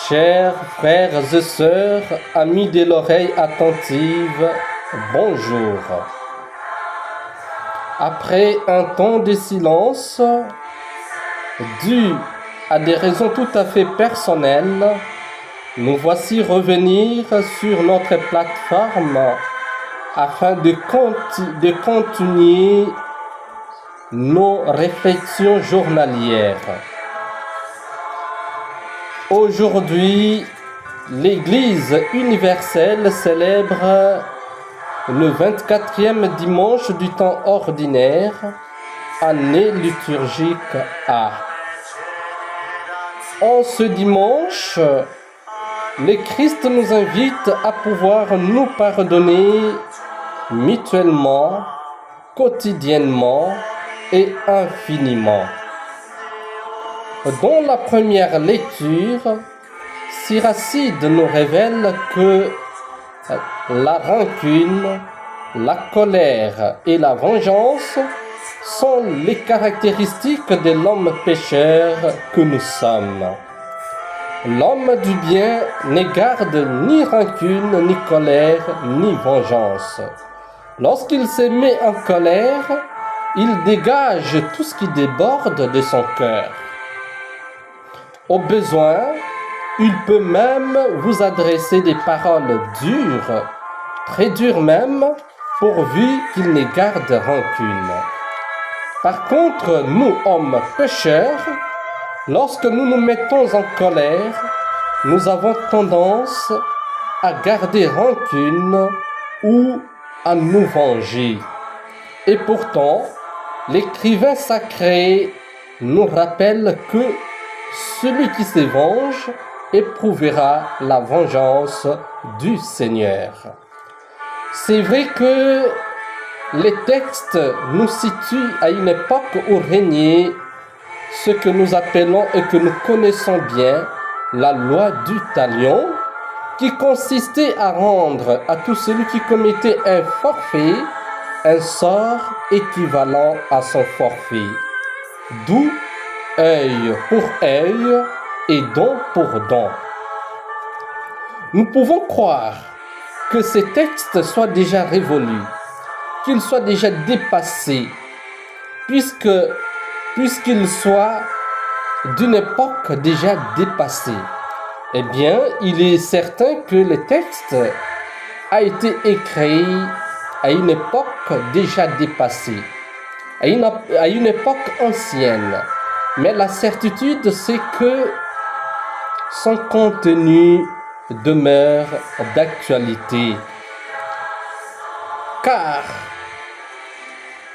Chers frères et sœurs, amis de l'oreille attentive, bonjour. Après un temps de silence, dû à des raisons tout à fait personnelles, nous voici revenir sur notre plateforme afin de continuer nos réflexions journalières. Aujourd'hui, l'Église universelle célèbre le 24e dimanche du temps ordinaire, année liturgique A. En ce dimanche, le Christ nous invite à pouvoir nous pardonner mutuellement, quotidiennement et infiniment. Dans la première lecture, Siracide nous révèle que la rancune, la colère et la vengeance sont les caractéristiques de l'homme pécheur que nous sommes. L'homme du bien ne garde ni rancune, ni colère, ni vengeance. Lorsqu'il se met en colère, il dégage tout ce qui déborde de son cœur. Au besoin, il peut même vous adresser des paroles dures, très dures même, pourvu qu'il ne garde rancune. Par contre, nous, hommes pécheurs, lorsque nous nous mettons en colère, nous avons tendance à garder rancune ou à nous venger. Et pourtant, l'écrivain sacré nous rappelle que celui qui se venge éprouvera la vengeance du Seigneur. C'est vrai que les textes nous situent à une époque où régnait ce que nous appelons et que nous connaissons bien la loi du talion, qui consistait à rendre à tout celui qui commettait un forfait un sort équivalent à son forfait. D'où œil pour œil et don pour don. Nous pouvons croire que ces textes soient déjà révolus, qu'ils soient déjà dépassés, puisqu'ils soient d'une époque déjà dépassée. Eh bien, il est certain que le texte a été écrit à une époque déjà dépassée, à une époque ancienne. Mais la certitude, c'est que son contenu demeure d'actualité. Car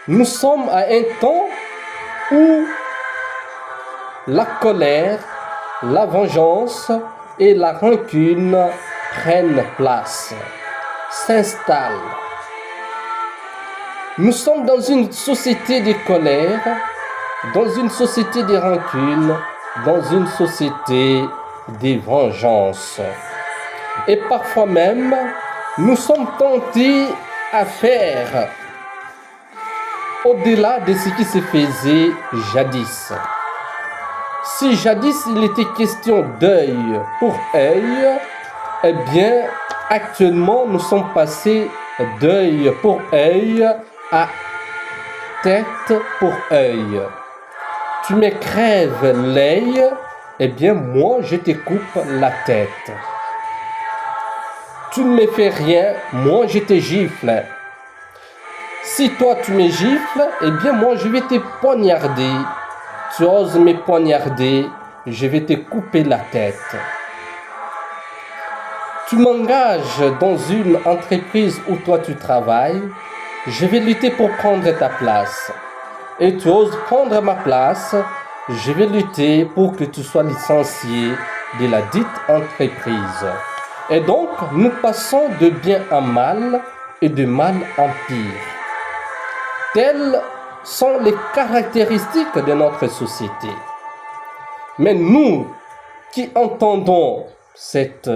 nous sommes à un temps où la colère, la vengeance et la rancune prennent place, s'installent. Nous sommes dans une société de colère, dans une société de rancune, dans une société de vengeance. Et parfois même, nous sommes tentés à faire au-delà de ce qui se faisait jadis. Si jadis il était question d'œil pour œil, eh bien actuellement nous sommes passés d'œil pour œil à tête pour œil. Tu me crèves l'œil, eh bien moi je te coupe la tête. Tu ne me fais rien, moi je te gifle. Si toi tu me gifles, eh bien moi je vais te poignarder. Tu oses me poignarder, je vais te couper la tête. Tu m'engages dans une entreprise où toi tu travailles, je vais lutter pour prendre ta place. Et tu oses prendre ma place, je vais lutter pour que tu sois licencié de la dite entreprise. Et donc, nous passons de bien en mal et de mal en pire. Telles sont les caractéristiques de notre société. Mais nous qui entendons cette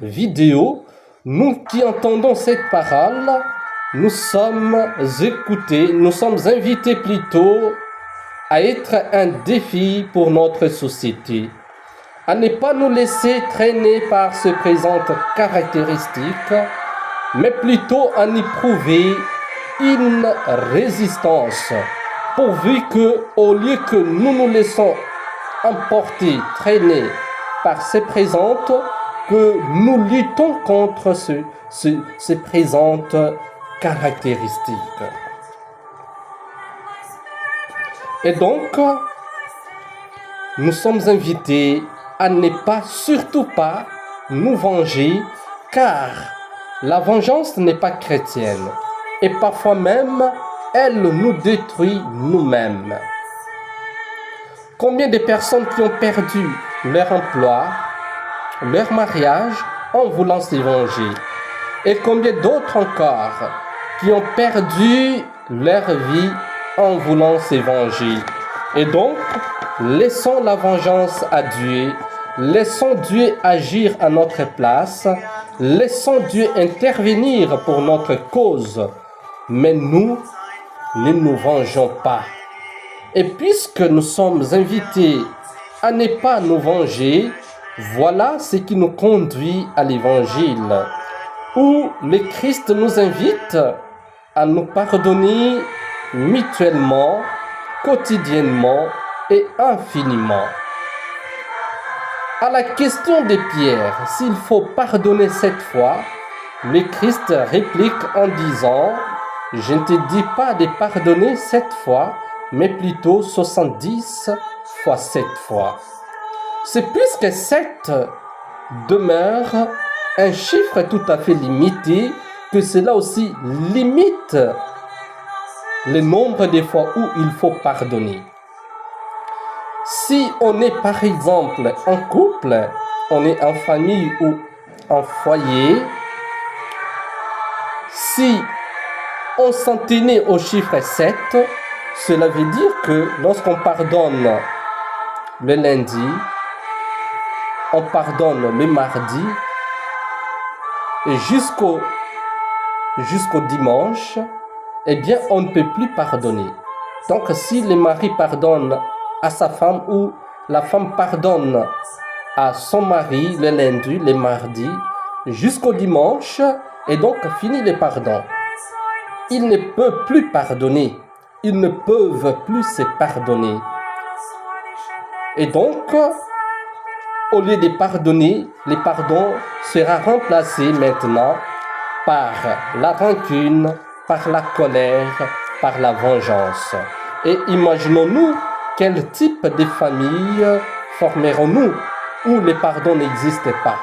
vidéo, nous qui entendons cette parole, nous sommes écoutés, nous sommes invités plutôt à être un défi pour notre société, à ne pas nous laisser traîner par ces présentes caractéristiques, mais plutôt à y prouver une résistance, pourvu que, au lieu que nous nous laissons emporter, traîner par ces présentes, que nous luttons contre ces présentes caractéristiques. Et donc, nous sommes invités à ne pas, surtout pas, nous venger, car la vengeance n'est pas chrétienne. Et parfois même, elle nous détruit nous-mêmes. Combien de personnes qui ont perdu leur emploi, leur mariage en voulant se venger? Et combien d'autres encore qui ont perdu leur vie en voulant se venger? Et donc, laissons la vengeance à Dieu, laissons Dieu agir à notre place, laissons Dieu intervenir pour notre cause, mais nous ne nous vengeons pas. Et puisque nous sommes invités à ne pas nous venger, voilà ce qui nous conduit à l'Évangile, où le Christ nous invite à nous pardonner mutuellement, quotidiennement et infiniment. À la question de Pierre, s'il faut pardonner 7 fois, le Christ réplique en disant: je ne te dis pas de pardonner 7 fois, mais plutôt 70 fois 7 fois. C'est puisque 7 demeure un chiffre tout à fait limité que cela aussi limite le nombre de fois où il faut pardonner. Si on est par exemple en couple, on est en famille ou en foyer, si on s'en tenait au chiffre 7, cela veut dire que lorsqu'on pardonne le lundi, on pardonne le mardi et jusqu'au dimanche, eh bien on ne peut plus pardonner. Donc si le mari pardonne à sa femme ou la femme pardonne à son mari le lundi, le mardi, jusqu'au dimanche, et donc fini le pardon. Ils ne peuvent plus pardonner. Ils ne peuvent plus se pardonner. Et donc, au lieu de pardonner, le pardon sera remplacé maintenant par la rancune, par la colère, par la vengeance. Et imaginons-nous quel type de famille formerons-nous où le pardon n'existe pas.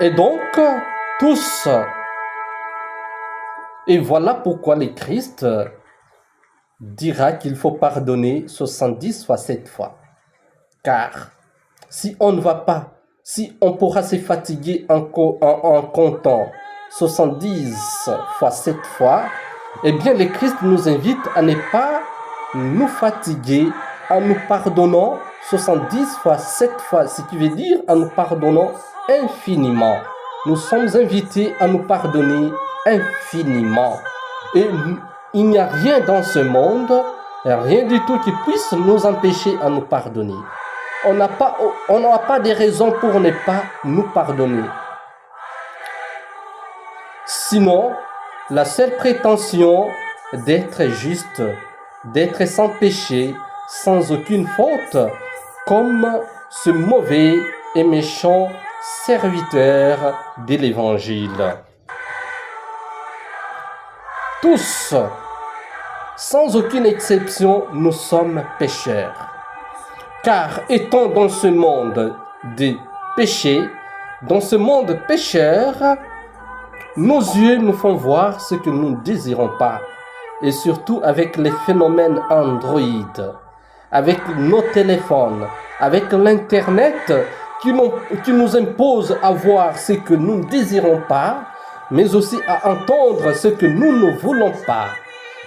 Et donc, tous. Et voilà pourquoi le Christ dira qu'il faut pardonner 70 fois 7 fois. Car si on ne va pas, si on pourra se fatiguer en comptant 70 fois 7 fois, eh bien le Christ nous invite à ne pas nous fatiguer en nous pardonnant 70 fois 7 fois, ce qui veut dire en nous pardonnant infiniment. Nous sommes invités à nous pardonner infiniment. Et il n'y a rien dans ce monde, rien du tout qui puisse nous empêcher à nous pardonner. On n'a pas de raison pour ne pas nous pardonner. Sinon, la seule prétention d'être juste, d'être sans péché, sans aucune faute, comme ce mauvais et méchant serviteur de l'Évangile. Tous, sans aucune exception, nous sommes pécheurs. Car étant dans ce monde de péché, dans ce monde pécheur, nos yeux nous font voir ce que nous ne désirons pas. Et surtout avec les phénomènes Android, avec nos téléphones, avec l'Internet qui nous impose à voir ce que nous ne désirons pas, mais aussi à entendre ce que nous ne voulons pas.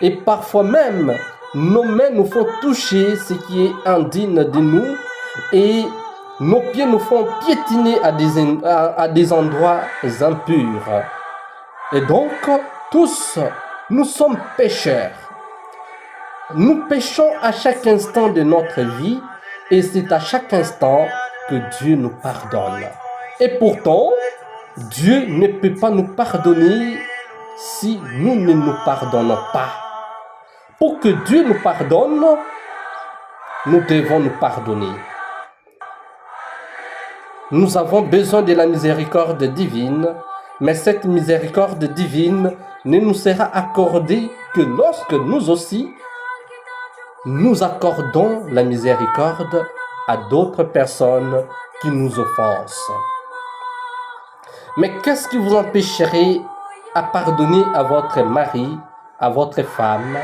Et parfois même, nos mains nous font toucher ce qui est indigne de nous et nos pieds nous font piétiner à des endroits impurs. Et donc, tous, nous sommes pécheurs. Nous péchons à chaque instant de notre vie Et c'est à chaque instant que Dieu nous pardonne. Et pourtant, Dieu ne peut pas nous pardonner si nous ne nous pardonnons pas. Pour que Dieu nous pardonne, nous devons nous pardonner. Nous avons besoin de la miséricorde divine, mais cette miséricorde divine ne nous sera accordée que lorsque nous aussi, nous accordons la miséricorde à d'autres personnes qui nous offensent. Mais qu'est-ce qui vous empêcherait à pardonner à votre mari, à votre femme?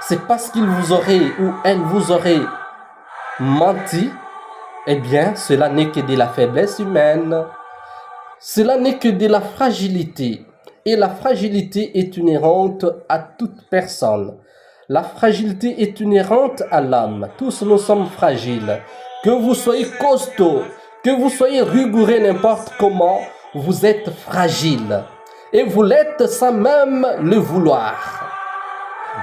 C'est parce qu'il vous aurait ou elle vous aurait menti? Eh bien, cela n'est que de la faiblesse humaine. Cela n'est que de la fragilité. Et la fragilité est inhérente à toute personne. La fragilité est inhérente à l'âme. Tous nous sommes fragiles. Que vous soyez costaud, que vous soyez rigoureux n'importe comment, vous êtes fragile. Et vous l'êtes sans même le vouloir.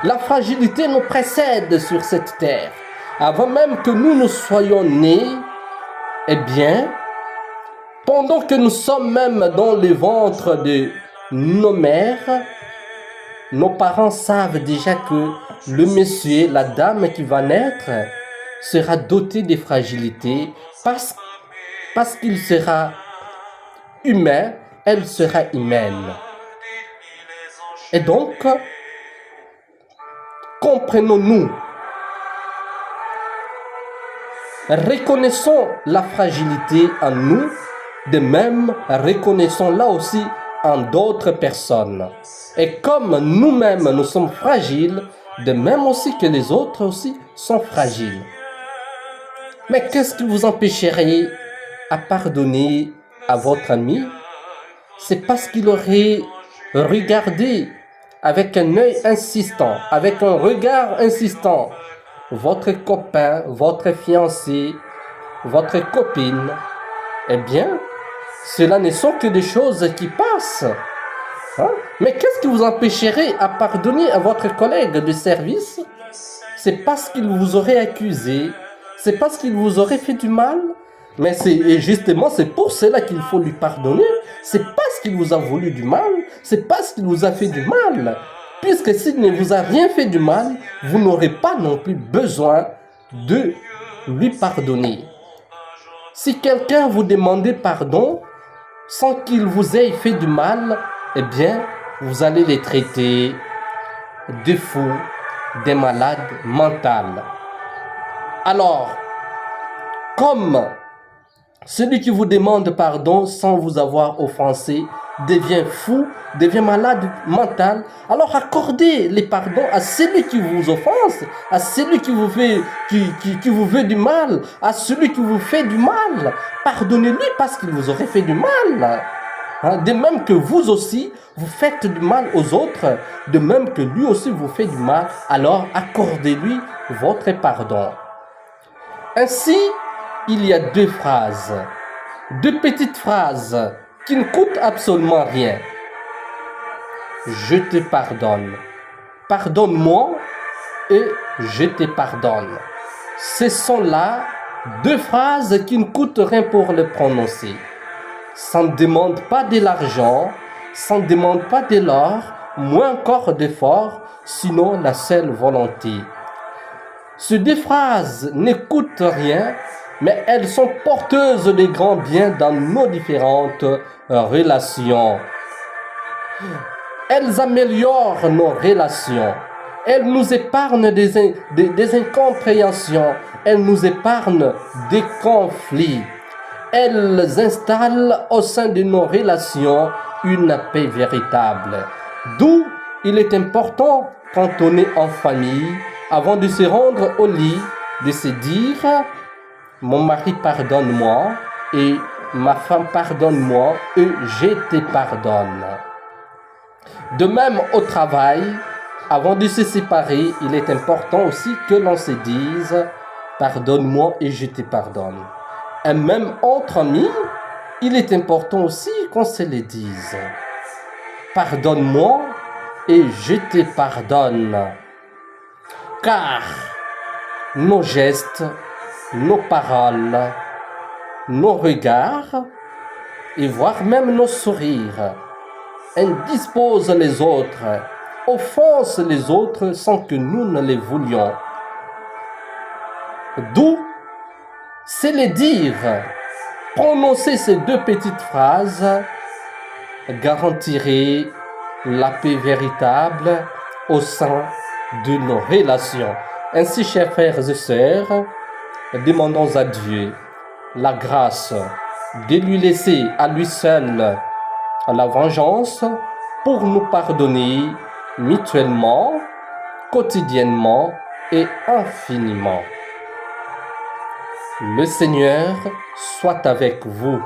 La fragilité nous précède sur cette terre. Avant même que nous soyons nés, eh bien, pendant que nous sommes même dans le ventre de nos mères, nos parents savent déjà que le monsieur, la dame qui va naître, sera doté de fragilité parce qu'il sera humain, elle sera humaine. Et donc, comprenons-nous, reconnaissons la fragilité en nous, de même reconnaissons-la aussi en d'autres personnes. Et comme nous-mêmes nous sommes fragiles, de même aussi que les autres aussi sont fragiles. Mais qu'est-ce qui vous empêcherait à pardonner à votre ami? C'est parce qu'il aurait regardé avec un œil insistant, avec un regard insistant, votre copain, votre fiancé, votre copine. Eh bien, cela ne sont que des choses qui passent. Hein? Mais qu'est-ce qui vous empêcherait à pardonner à votre collègue de service? C'est parce qu'il vous aurait accusé, c'est parce qu'il vous aurait fait du mal. Mais justement, c'est pour cela qu'il faut lui pardonner. C'est parce qu'il vous a voulu du mal, c'est parce qu'il vous a fait du mal. Puisque s'il ne vous a rien fait du mal, vous n'aurez pas non plus besoin de lui pardonner. Si quelqu'un vous demande pardon sans qu'il vous ait fait du mal, eh bien, vous allez les traiter de fous, des malades mentaux. Alors, comme celui qui vous demande pardon sans vous avoir offensé devient fou, devient malade mental, alors accordez les pardons à celui qui vous offense, à celui qui vous fait, qui vous veut du mal, à celui qui vous fait du mal. Pardonnez-lui parce qu'il vous aurait fait du mal. De même que vous aussi, vous faites du mal aux autres, de même que lui aussi vous fait du mal, alors accordez-lui votre pardon. Ainsi, il y a deux phrases, deux petites phrases qui ne coûtent absolument rien. Je te pardonne. Pardonne-moi et je te pardonne. Ce sont là deux phrases qui ne coûtent rien pour les prononcer. Ça ne demande pas de l'argent, ça ne demande pas de l'or, moins encore d'efforts, sinon la seule volonté. Ces deux phrases ne coûtent rien, mais elles sont porteuses de grands biens dans nos différentes relations. Elles améliorent nos relations. Elles nous épargnent des incompréhensions. Elles nous épargnent des conflits. Elles installent au sein de nos relations une paix véritable. D'où il est important, quand on est en famille, avant de se rendre au lit, de se dire « Mon mari pardonne-moi » et « Ma femme pardonne-moi » et « Je te pardonne ». De même au travail, avant de se séparer, il est important aussi que l'on se dise « Pardonne-moi et je te pardonne ». Et même entre amis, il est important aussi qu'on se le dise. Pardonne-moi et je te pardonne. Car nos gestes, nos paroles, nos regards et voire même nos sourires indisposent les autres, offensent les autres sans que nous ne les voulions. D'où, c'est les dire, prononcer ces deux petites phrases garantirait la paix véritable au sein de nos relations. Ainsi, chers frères et sœurs, demandons à Dieu la grâce de lui laisser à lui seul la vengeance pour nous pardonner mutuellement, quotidiennement et infiniment. Le Seigneur soit avec vous.